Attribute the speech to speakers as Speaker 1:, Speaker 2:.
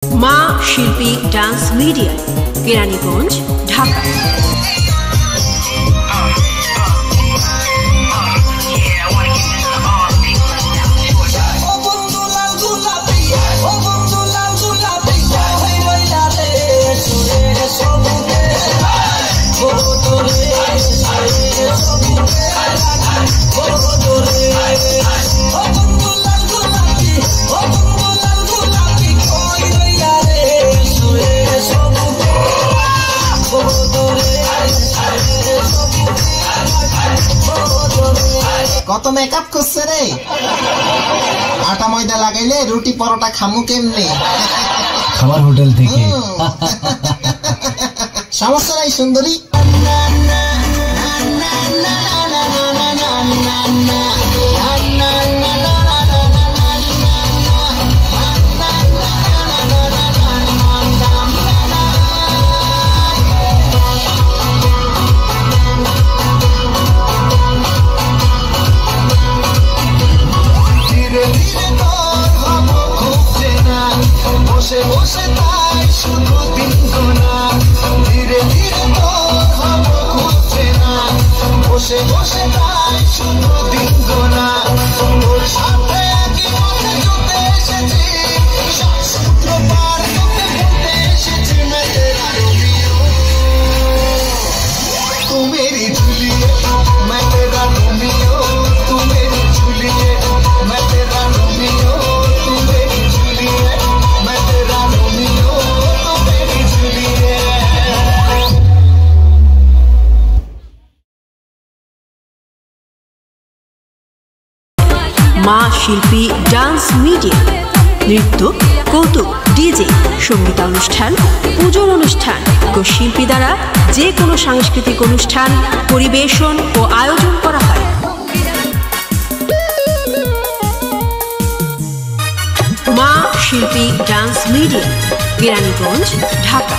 Speaker 1: মা শিল্পী dance media, Keraniganj, Dhaka.
Speaker 2: কত মেকআপ করছে রে, আটা ময়দা লাগাইলে রুটি পরোটা খামু কেমনে?
Speaker 3: খাবার হোটেল থেকে।
Speaker 2: সমস্যা নাই সুন্দরী। বসে বসে তাই শুধু দিন গোনা, ধীরে ধীরে তোর হব খুঁজছে না। বসে বসে তাই শুধু দিন গোনা, তোর সাথে একই পথে চলতে এসেছি, সূত্র পার তোকে বলতে এসেছি। मैं तेरा रोमियो, तू मेरी जूलियट, मैं तेरा रोमियो, तू मेरी जूलियट, मैं तेरा रोमियो, तू मेरी जूलियट।
Speaker 1: মা শিল্পী ডান্স মিডিয়া, নৃত্য, কৌতুক, ডিজে, সঙ্গীতানুষ্ঠান, পুজোর অনুষ্ঠান ও শিল্পী দ্বারা যে কোনো সাংস্কৃতিক অনুষ্ঠান পরিবেশন ও আয়োজন করা হয়। মা শিল্পী ডান্স মিডিয়া, কেরানীগঞ্জ, ঢাকা।